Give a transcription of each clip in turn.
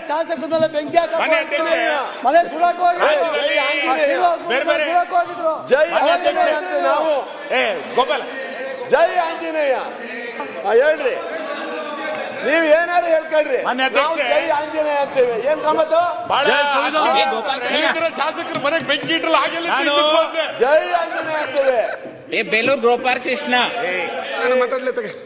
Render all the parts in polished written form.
ಶಾಸಕರ ಮೇಲೆ ಬೆಂಕಿ ಮನೆ ಸುಡಕ್ ಹೋಗಿದ್ರು. ಜೈ ನಾವು ಗೋಪಾಲ ಜೈ ಆಂಜನೇಯ ಹೇಳ್ರಿ, ನೀವ್ ಏನಾರು ಹೇಳ್ಕೊಳ್ರಿ, ಜೈ ಆಂಜನೇಯ ಅಂತೇವೆ. ಏನ್ ಗಮ್ಮತ್ತು? ಶಾಸಕರ ಮನೆಗೆ ಬೆಂಕಿ ಇಟ್ಟಲ್ಲ ಆಗಿಲ್ಲ, ಜೈ ಆಂಜನೇಯ ಅಂತೇವೆ. ಬೇಲೂರು ಗೋಪಾಲ್ ಕೃಷ್ಣ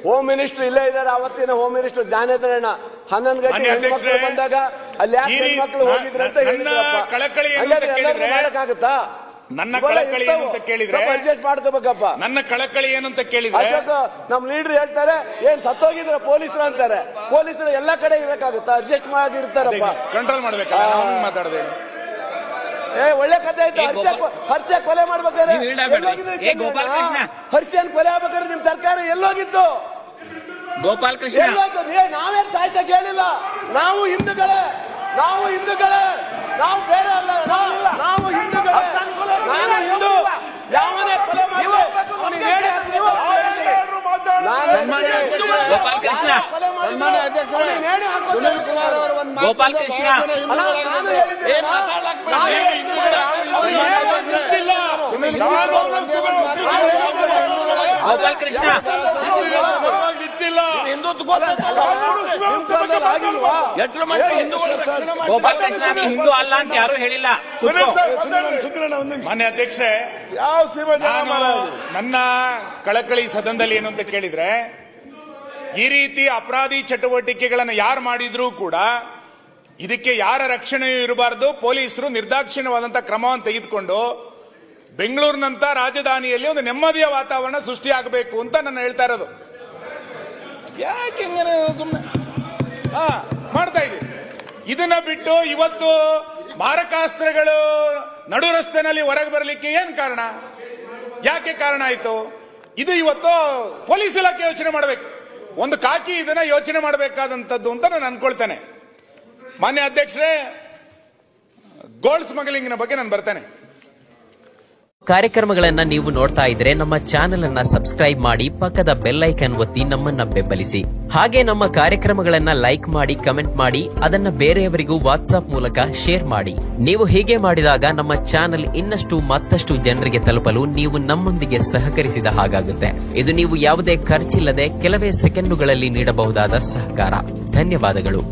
ಹೋಮ್ ಮಿನಿಸ್ಟರ್ ಇಲ್ಲೇ ಇದ್ದಾರೆ. ಅವತ್ತಿನ ಹೋಮ್ ಮಿನಿಸ್ಟರ್ ಜ್ಞಾನೇಂದ್ರಣ್ಣ 11 ಗಂಟೆ ಹೆಣ್ಮಕ್ಳು ಬಂದಾಗ ಅಲ್ಲಿ ಯಾಕೆ ಹೆಣ್ಮಕ್ಳು ಹೋಗಿದ್ರು ಅಂತ ಹೇಳಕ್ಕಾಗತ್ತಾ? ನನ್ನ ಕಳಕಳಿ ಏನು ಅಂತ ಕೇಳಿದ್ರೆ ಅಡ್ಜಸ್ಟ್ ಮಾಡ್ಕೋಬೇಕಪ್ಪ. ನನ್ನ ಕಳಕಳಿ ಏನು ಅಂತ ಕೇಳಿದ್ರೆ ನಮ್ ಲೀಡರ್ ಹೇಳ್ತಾರೆ ಏನ್ ಸತ್ತೋಗಿದ್ರ ಪೊಲೀಸರು ಅಂತಾರೆ. ಪೊಲೀಸರು ಎಲ್ಲಾ ಕಡೆ ಇರಕ್ಕಾಗುತ್ತಾ? ಅಡ್ಜಸ್ಟ್ ಮಾಡಿರ್ತಾರಪ್ಪ. ಕಂಟ್ರೋಲ್ ಮಾಡ್ಬೇಕಲ್ಲ. ಮಾತಾಡದೆ ಒಳ್ಳೆ ಕಥೆ ಆಯ್ತು. ಹರ್ಷ ಕೊಲೆ ಮಾಡ್ಬೇಕಾದ್ರೆ ಹರ್ಷನ್ ಕೊಲೆ ಆಗ್ಬೇಕಾದ್ರೆ ನಿಮ್ ಸರ್ಕಾರ ಎಲ್ಲೋಗಿತ್ತು? ಗೋಪಾಲ್ ಕೃಷ್ಣ ನಾವೇನ್ ಸಾಯ್ಸಕ್ ಹೇಳಿಲ್ಲ. ನಾವು ಹಿಂದೂಗಳೇ, ನಾವು ಬೇರೆ ಅಲ್ಲ. ನಾವು ಹಿಂದೂಗಳೇ, ನಾನು ಹಿಂದೂ. ಯಾವನೇ ಕೊಲೆ ಮಾಡಿ ಗೋಪಾಲ್ ಕೃಷ್ಣ ಸುನೀಲ್ ಕುಮಾರ್ ಅವರು ಗೋಪಾಲ್ ಕೃಷ್ಣ ಗೋಪಾಲ್ ಕೃಷ್ಣ ಗೋಪಾಲ್ ಕೃಷ್ಣ ನೀವು ಹಿಂದೂ ಅಲ್ಲ ಅಂತ ಯಾರು ಹೇಳಿಲ್ಲ. ಮಾನ್ಯ ಅಧ್ಯಕ್ಷರೇ, ನನ್ನ ಕಳಕಳಿ ಸದನದಲ್ಲಿ ಏನು ಅಂತ ಕೇಳಿದ್ರೆ, ಈ ರೀತಿ ಅಪರಾಧಿ ಚಟುವಟಿಕೆಗಳನ್ನು ಯಾರು ಮಾಡಿದ್ರೂ ಕೂಡ ಇದಕ್ಕೆ ಯಾರ ರಕ್ಷಣೆಯೂ ಇರಬಾರದು. ಪೊಲೀಸರು ನಿರ್ದಾಕ್ಷಿಣ್ಯವಾದಂತಹ ಕ್ರಮವನ್ನು ತೆಗೆದುಕೊಂಡು ಬೆಂಗಳೂರಿನಂತ ರಾಜಧಾನಿಯಲ್ಲಿ ಒಂದು ನೆಮ್ಮದಿಯ ವಾತಾವರಣ ಸೃಷ್ಟಿಯಾಗಬೇಕು ಅಂತ ನಾನು ಹೇಳ್ತಾ ಇರೋದು. ಯಾಕೆ ಸುಮ್ಮನೆ ಮಾಡ್ತಾ ಇದ್ದೀವಿ. ಇದನ್ನ ಬಿಟ್ಟು ಇವತ್ತು ಮಾರಕಾಸ್ತ್ರಗಳು ನಡು ರಸ್ತೆನಲ್ಲಿ ಹೊರಗೆ ಬರಲಿಕ್ಕೆ ಏನ್ ಕಾರಣ? ಯಾಕೆ ಕಾರಣ ಆಯ್ತು? ಇದು ಇವತ್ತು ಪೊಲೀಸ್ ಇಲಾಖೆ ಯೋಚನೆ ಮಾಡಬೇಕು. ಒಂದು ಕಾಕಿ ಇದನ್ನ ಯೋಚನೆ ಮಾಡಬೇಕಾದಂತದ್ದು ಅಂತ ನಾನು ಅನ್ಕೊಳ್ತೇನೆ. ಮಾನ್ಯ ಅಧ್ಯಕ್ಷರೇ, ಗೋಲ್ಡ್ ಸ್ಮಗ್ಲಿಂಗ್ ಬಗ್ಗೆ ನಾನು ಬರ್ತೇನೆ. ಕಾರ್ಯಕ್ರಮಗಳನ್ನ ನೀವು ನೋಡ್ತಾ ಇದ್ರೆ ನಮ್ಮ ಚಾನೆಲ್ ಅನ್ನ ಸಬ್ಸ್ಕ್ರೈಬ್ ಮಾಡಿ, ಪಕ್ಕದ ಬೆಲ್ ಐಕಾನ್ ಒತ್ತಿ ನಮ್ಮನ್ನ ಬೆಂಬಲಿಸಿ. ಹಾಗೆ ನಮ್ಮ ಕಾರ್ಯಕ್ರಮಗಳನ್ನ ಲೈಕ್ ಮಾಡಿ, ಕಮೆಂಟ್ ಮಾಡಿ, ಅದನ್ನ ಬೇರೆಯವರಿಗೂ ವಾಟ್ಸ್ಆಪ್ ಮೂಲಕ ಶೇರ್ ಮಾಡಿ. ನೀವು ಹೀಗೆ ಮಾಡಿದಾಗ ನಮ್ಮ ಚಾನೆಲ್ ಇನ್ನಷ್ಟು ಮತ್ತಷ್ಟು ಜನರಿಗೆ ತಲುಪಲು ನೀವು ನಮ್ಮೊಂದಿಗೆ ಸಹಕರಿಸಿದ ಹಾಗಾಗುತ್ತೆ. ಇದು ನೀವು ಯಾವುದೇ ಖರ್ಚಿಲ್ಲದೆ ಕೆಲವೇ ಸೆಕೆಂಡುಗಳಲ್ಲಿ ನೀಡಬಹುದಾದ ಸಹಕಾರ. ಧನ್ಯವಾದಗಳು.